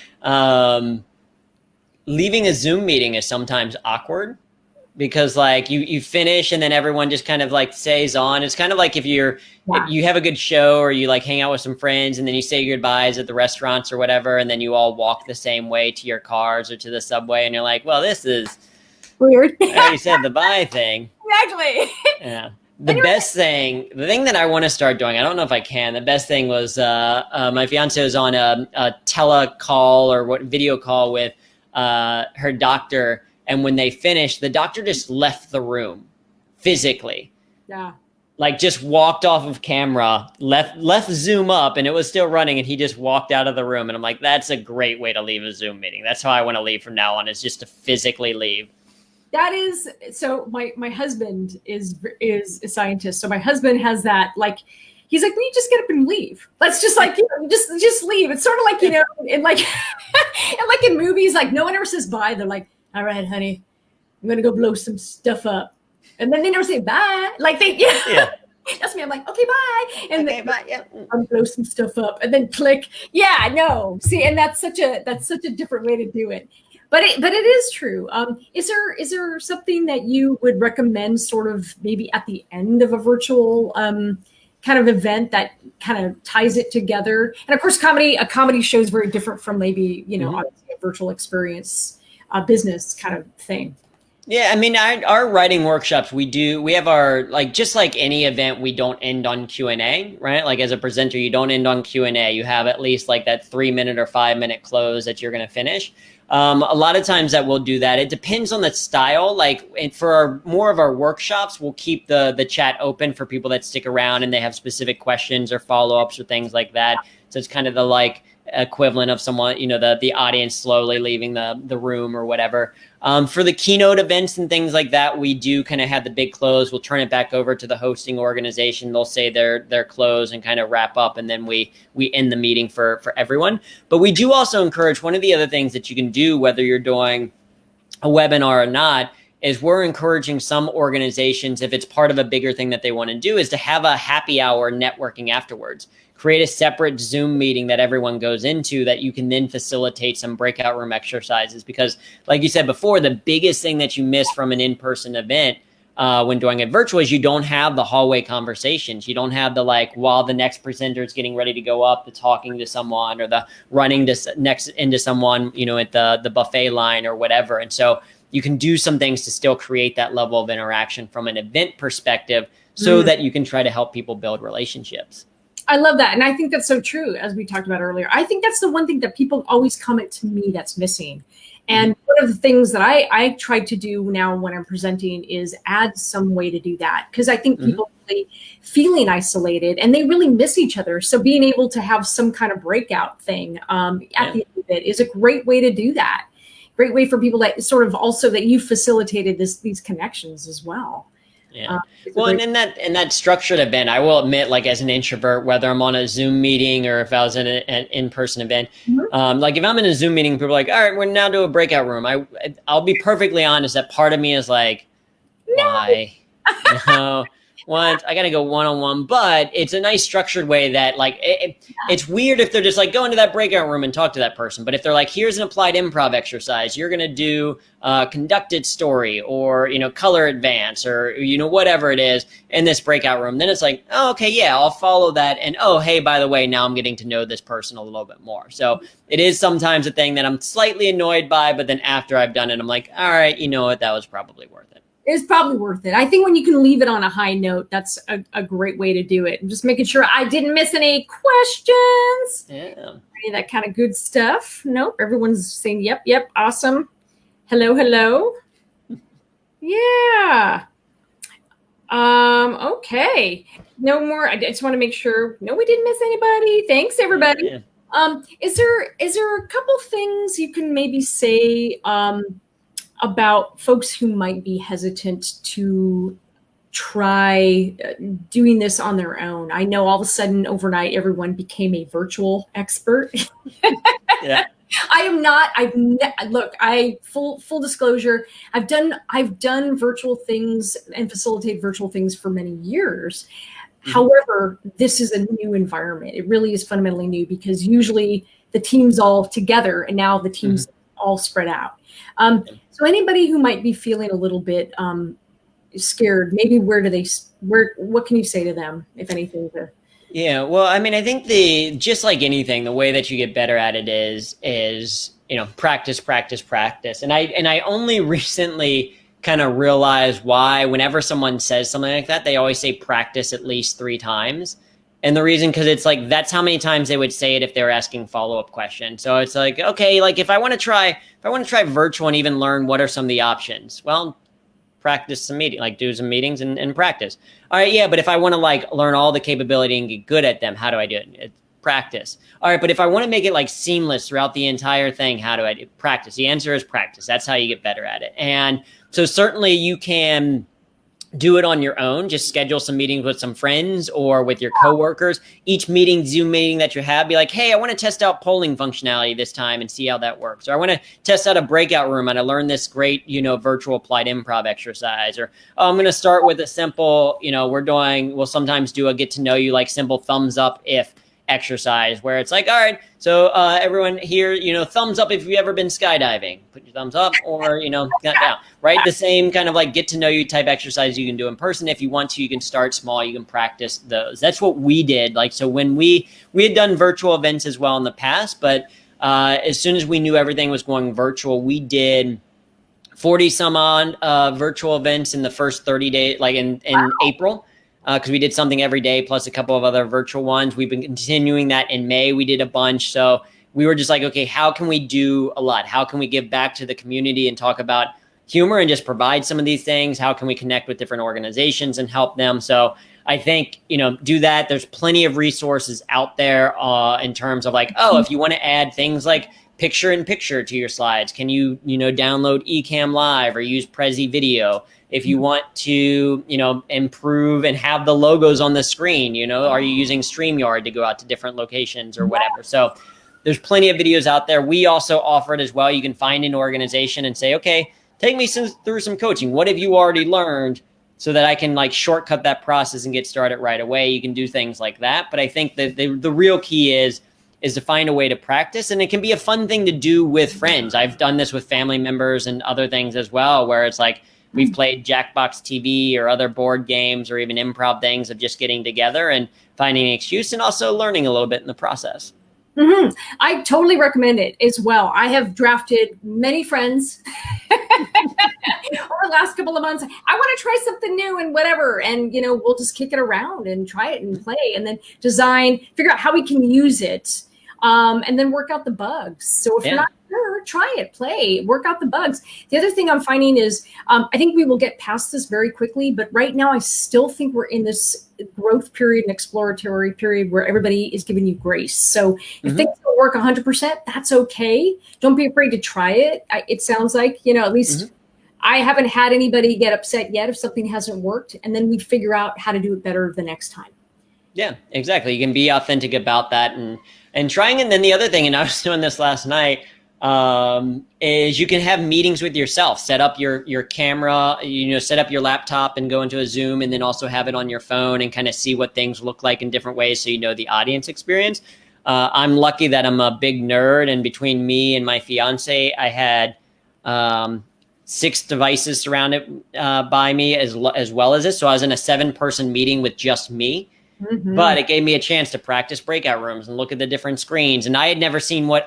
leaving a Zoom meeting is sometimes awkward. Because like you finish and then everyone just kind of like stays on. It's kind of like if you have a good show or you like hang out with some friends and then you say your goodbyes at the restaurants or whatever, and then you all walk the same way to your cars or to the subway, and you're like, well, this is weird. I already said the bye thing. Exactly. Yeah. The thing that I want to start doing, I don't know if I can. The best thing was my fiance was on a telecall or video call with her doctor. And when they finished, the doctor just left the room physically. Yeah. Like just walked off of camera, left Zoom up, and it was still running, and he just walked out of the room. And I'm like, that's a great way to leave a Zoom meeting. That's how I want to leave from now on, is just to physically leave. That is, so my husband is a scientist. So my husband has that, like, he's like, will you just get up and leave? Let's just like, just leave. It's sort of like, in like, and like in movies, like no one ever says bye. They're like, all right, honey, I'm going to go blow some stuff up. And then they never say bye. Like that's me. I'm like, okay, bye. And okay, bye. Yeah. I'm blow some stuff up and then click. Yeah, no. See, and that's such a different way to do it. But it is true. Is there something that you would recommend sort of maybe at the end of a virtual kind of event that kind of ties it together? And of course, a comedy show is very different from maybe, obviously a virtual experience, business kind of thing. Yeah, I mean, our writing workshops, we have our, like, just like any event, we don't end on Q&A, right? Like as a presenter, you don't end on Q&A. You have at least like that 3-minute or 5-minute close that you're going to finish. A lot of times that we'll do that. It depends on the style. Like for more of our workshops, we'll keep the chat open for people that stick around and they have specific questions or follow-ups or things like that. So it's kind of the like equivalent of someone, the audience slowly leaving the room or whatever. For the keynote events and things like that, we do kind of have the big close. We'll turn it back over to the hosting organization. They'll say their close and kind of wrap up, and then we end the meeting for everyone. But we do also encourage, one of the other things that you can do, whether you're doing a webinar or not, is we're encouraging some organizations, if it's part of a bigger thing that they want to do, is to have a happy hour networking afterwards. Create a separate Zoom meeting that everyone goes into that you can then facilitate some breakout room exercises. Because like you said before, the biggest thing that you miss from an in-person event when doing it virtual is you don't have the hallway conversations. You don't have the, like, while the next presenter is getting ready to go up, the talking to someone or the running next into someone, at the buffet line or whatever. And so you can do some things to still create that level of interaction from an event perspective so that you can try to help people build relationships. I love that. And I think that's so true, as we talked about earlier. I think that's the one thing that people always comment to me that's missing. And one of the things that I try to do now when I'm presenting is add some way to do that. Because I think people are really feeling isolated and they really miss each other. So being able to have some kind of breakout thing at the end of it is a great way to do that. Great way for people that sort of also that you facilitated these connections as well. Yeah. Well, and in that structured event, I will admit, like as an introvert, whether I'm on a Zoom meeting or if I was in an in-person event, like if I'm in a Zoom meeting, people are like, all right, we're now to a breakout room. I'll be perfectly honest that part of me is like, why? No. I got to go one-on-one, but it's a nice structured way that, like, it's weird if they're just like, go into that breakout room and talk to that person. But if they're like, here's an applied improv exercise, you're going to do conducted story or, color advance or, whatever it is in this breakout room, then it's like, oh, okay, yeah, I'll follow that. And, oh, hey, by the way, now I'm getting to know this person a little bit more. So it is sometimes a thing that I'm slightly annoyed by, but then after I've done it, I'm like, all right, you know what, that was probably worth it. It's probably worth it. I think when you can leave it on a high note, that's a great way to do it. And just making sure I didn't miss any questions. Yeah. Any of that kind of good stuff. Nope. Everyone's saying, yep, awesome. Hello. Yeah. Okay. No more. I just want to make sure. No, we didn't miss anybody. Thanks, everybody. Yeah. Is there a couple things you can maybe say about folks who might be hesitant to try doing this on their own? I know all of a sudden overnight everyone became a virtual expert. Yeah. I am not. Look. Full disclosure. I've done virtual things and facilitate virtual things for many years. Mm-hmm. However, this is a new environment. It really is fundamentally new because usually the team's all together, and now the team's all spread out. So anybody who might be feeling a little bit scared, maybe what can you say to them, if anything? Yeah, well, I mean, I think just like anything, the way that you get better at it is practice. And I only recently kind of realized why whenever someone says something like that, they always say practice at least 3 times. And the reason, because it's like, that's how many times they would say it if they were asking follow-up questions. So it's like, okay, like if I want to try virtual and even learn what are some of the options, well, practice some do some meetings and practice. All right. Yeah. But if I want to learn all the capability and get good at them, how do I do it? It's practice. All right. But if I want to make it seamless throughout the entire thing, how do I do it? Practice? The answer is practice. That's how you get better at it. And so certainly you can do it on your own. Just schedule some meetings with some friends or with your coworkers. Each Zoom meeting that you have, be like, hey, I want to test out polling functionality this time and see how that works. Or I want to test out a breakout room and I learned this great, virtual applied improv exercise. Or I'm going to start with a simple, we'll sometimes do a get to know you, simple thumbs up if exercise where it's like, all right, so everyone here, thumbs up if you've ever been skydiving, put your thumbs up or, down, right? The same kind of get to know you type exercise you can do in person. If you want to, you can start small, you can practice those. That's what we did. So when we had done virtual events as well in the past, but as soon as we knew everything was going virtual, we did 40 some odd virtual events in the first 30 days, in April. Because we did something every day, plus a couple of other virtual ones. We've been continuing that in May. We did a bunch. So we were just like, okay, how can we do a lot? How can we give back to the community and talk about humor and just provide some of these things? How can we connect with different organizations and help them? So I think, do that. There's plenty of resources out there in terms of if you want to add things like picture-in-picture to your slides, can you, download Ecamm Live or use Prezi Video? If you want to, improve and have the logos on the screen, are you using StreamYard to go out to different locations or whatever? So there's plenty of videos out there. We also offer it as well. You can find an organization and say, okay, take me through some coaching. What have you already learned so that I can shortcut that process and get started right away? You can do things like that. But I think that the real key is to find a way to practice. And it can be a fun thing to do with friends. I've done this with family members and other things as well, where it's we've played Jackbox TV or other board games or even improv things of just getting together and finding an excuse and also learning a little bit in the process. Mm-hmm. I totally recommend it as well. I have drafted many friends over the last couple of months. I want to try something new and whatever. And, we'll just kick it around and try it and play and then figure out how we can use it. And then work out the bugs. So if you're not sure, try it, play, work out the bugs. The other thing I'm finding is I think we will get past this very quickly, but right now I still think we're in this growth period and exploratory period where everybody is giving you grace. So if things don't work 100%, that's okay. Don't be afraid to try it. It sounds like, at least I haven't had anybody get upset yet if something hasn't worked, and then we figure out how to do it better the next time. Yeah, exactly. You can be authentic about that and trying. And then the other thing, and I was doing this last night, is you can have meetings with yourself. Set up your camera, set up your laptop and go into a Zoom, and then also have it on your phone and kind of see what things look like in different ways so the audience experience. I'm lucky that I'm a big nerd, and between me and my fiance, I had 6 devices surrounded by me as well as this. So I was in a 7-person meeting with just me. But it gave me a chance to practice breakout rooms and look at the different screens. And I had never seen what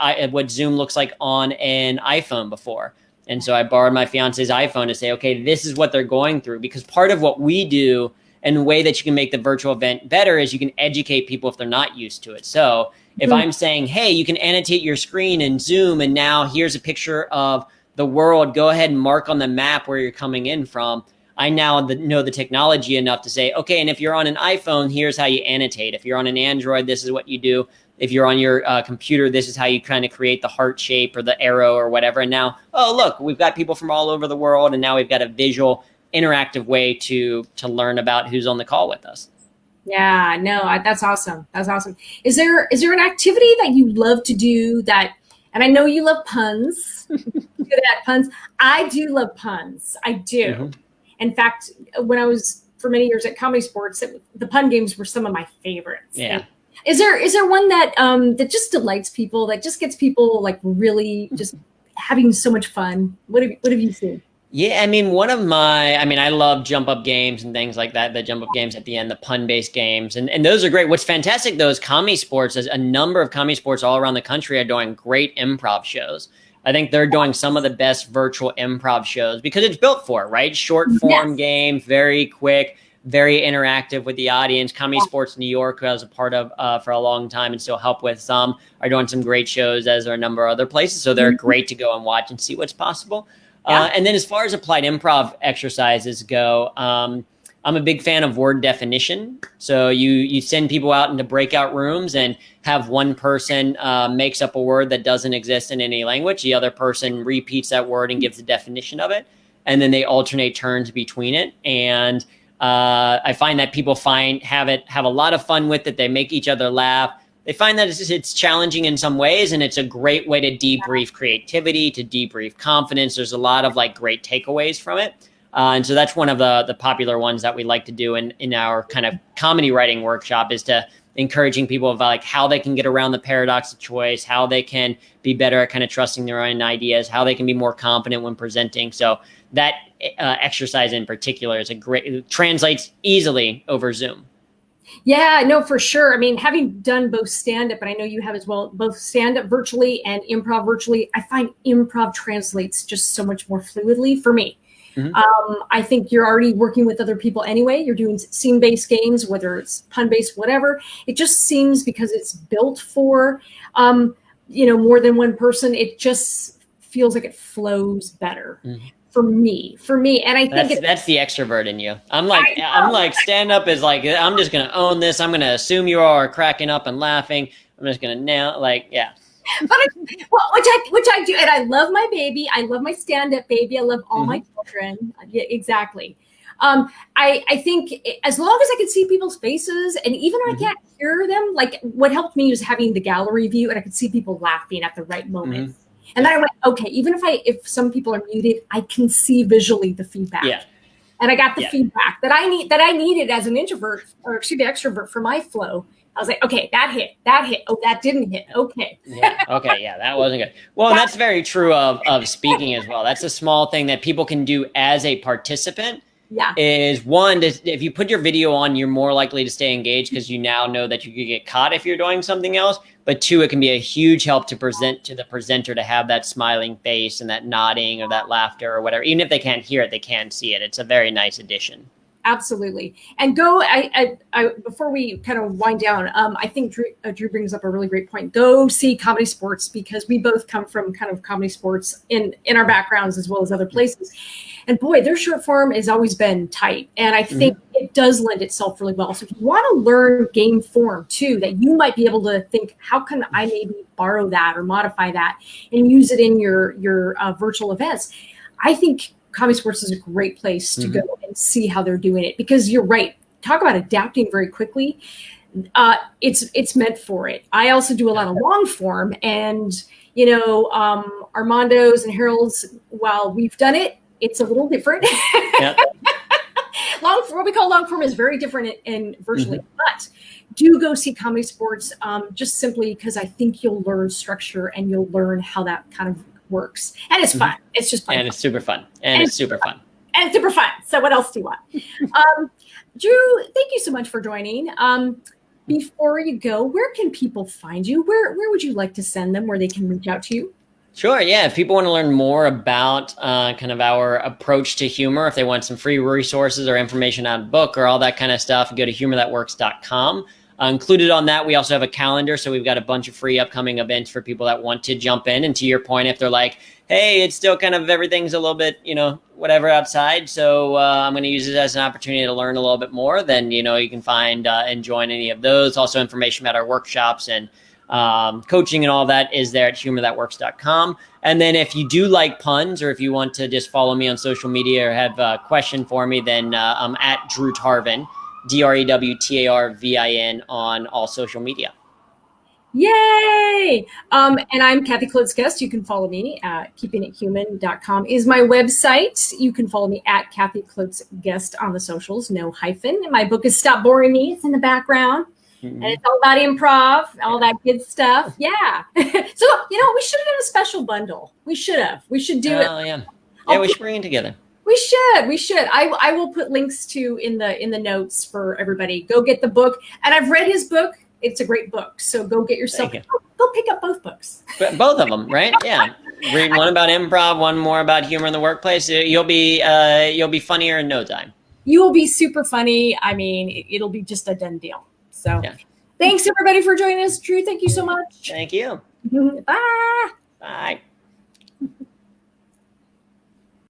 Zoom looks like on an iPhone before. And so I borrowed my fiance's iPhone to say, okay, this is what they're going through. Because part of what we do and the way that you can make the virtual event better is you can educate people if they're not used to it. So if I'm saying, hey, you can annotate your screen in Zoom, and now here's a picture of the world, go ahead and mark on the map where you're coming in from. I now know the technology enough to say, okay, and if you're on an iPhone, here's how you annotate. If you're on an Android, this is what you do. If you're on your computer, this is how you kind of create the heart shape or the arrow or whatever. And now, oh, look, we've got people from all over the world, and now we've got a visual, interactive way to learn about who's on the call with us. Yeah, no, that's awesome. That's awesome. Is there an activity that you love to do that, and I know you love puns, good at puns. I do love puns. I do. Mm-hmm. In fact, when I was for many years at Comedy Sports, the pun games were some of my favorites. Yeah. And is there one that that just delights people, that just gets people like really just having so much fun? What have you seen? Yeah, I mean, I love jump up games and things like that, the jump up games at the end, the pun-based games. And those are great. What's fantastic, though, is Comedy Sports, a number of Comedy Sports all around the country are doing great improv shows. I think they're doing some of the best virtual improv shows because it's built for it, right? Short form games, very quick, very interactive with the audience. Comedy Sports New York, who I was a part of for a long time and still help with some, are doing some great shows, as are a number of other places. So they're great to go and watch and see what's possible. And then as far as applied improv exercises go, I'm a big fan of word definition. So you send people out into breakout rooms and have one person makes up a word that doesn't exist in any language. The other person repeats that word and gives a definition of it. And then they alternate turns between it. And I find that people have a lot of fun with it. They make each other laugh. They find that it's challenging in some ways, and it's a great way to debrief creativity, to debrief confidence. There's a lot of great takeaways from it. And so that's one of the popular ones that we like to do in our kind of comedy writing workshop, is to encouraging people about how they can get around the paradox of choice, how they can be better at kind of trusting their own ideas, how they can be more confident when presenting. So that exercise in particular it translates easily over Zoom. Yeah, no, for sure. I mean, having done both stand-up, and I know you have as well, both stand-up virtually and improv virtually, I find improv translates just so much more fluidly for me. Mm-hmm. I think you're already working with other people anyway. You're doing scene-based games, whether it's pun-based, whatever. It just seems, because it's built for, more than one person, it just feels like it flows better. Mm-hmm. For me, and I think that's the extrovert in you. I'm like stand up is like, I'm just gonna own this. I'm gonna assume you all are cracking up and laughing. I'm just gonna nail yeah. But which I do, and I love my baby. I love my stand up baby. I love all my children. Yeah, exactly. I think as long as I can see people's faces, and even if I can't hear them, like what helped me was having the gallery view, and I could see people laughing at the right moment. Mm-hmm. And then I went, okay, even if some people are muted, I can see visually the feedback. Yeah. And I got the feedback that I needed as an introvert, or extrovert for my flow. I was like, okay, that hit. Oh, that didn't hit. Okay. Okay. Yeah, that wasn't good. Well, and that's very true of speaking as well. That's a small thing that people can do as a participant. Yeah. Is one, if you put your video on, you're more likely to stay engaged because you now know that you could get caught if you're doing something else. But two, it can be a huge help to present to the presenter, to have that smiling face and that nodding or that laughter or whatever. Even if they can't hear it, they can see it. It's a very nice addition. Absolutely. And I before we kind of wind down, I think Drew brings up a really great point. Go see Comedy Sports, because we both come from kind of comedy sports in our backgrounds as well as other places. And boy, their short form has always been tight. And I think it does lend itself really well. So if you want to learn game form too, that you might be able to think, how can I maybe borrow that or modify that and use it in your virtual events? I think Comedy Sports is a great place to go and see how they're doing it, because you're right. Talk about adapting very quickly. It's meant for it. I also do a lot of long form, and Armando's and Harold's, while we've done it, it's a little different. Long form, what we call long form, is very different in virtually, but do go see Comedy Sports, just simply because I think you'll learn structure and you'll learn how that kind of works. And it's fun. It's just fun. And it's super fun. And it's super fun. And it's super fun. So what else do you want? Drew, thank you so much for joining. Before you go, where can people find you? Where would you like to send them, where they can reach out to you? Sure. Yeah. If people want to learn more about kind of our approach to humor, if they want some free resources or information on a book or all that kind of stuff, go to humorthatworks.com. Included on that, we also have a calendar. So we've got a bunch of free upcoming events for people that want to jump in. And to your point, if they're like, hey, it's still kind of everything's a little bit, whatever outside. So I'm going to use it as an opportunity to learn a little bit more. Then, you can find and join any of those. Also information about our workshops and coaching and all that is there at humorthatworks.com. And then if you do like puns, or if you want to just follow me on social media or have a question for me, then I'm at Drew Tarvin, DrewTarvin on all social media. Yay! And I'm Kathy Klotz-Guest. You can follow me at keepingithuman.com is my website. You can follow me at Kathy Klotz-Guest on the socials, no hyphen. My book is Stop Boring Me. It's in the background. Mm-hmm. And it's all about improv, all that good stuff. Yeah. So, we should have done a special bundle. We should do it. Oh, yeah. Yeah, we should bring it together. We should. I will put links to in the notes for everybody. Go get the book. And I've read his book. It's a great book. So go get yourself, go pick up both books. Both of them, right? Yeah. Read one about improv, one more about humor in the workplace. You'll be funnier in no time. You will be super funny. I mean, it'll be just a done deal. So thanks everybody for joining us. Drew, thank you so much. Thank you. Bye. Bye.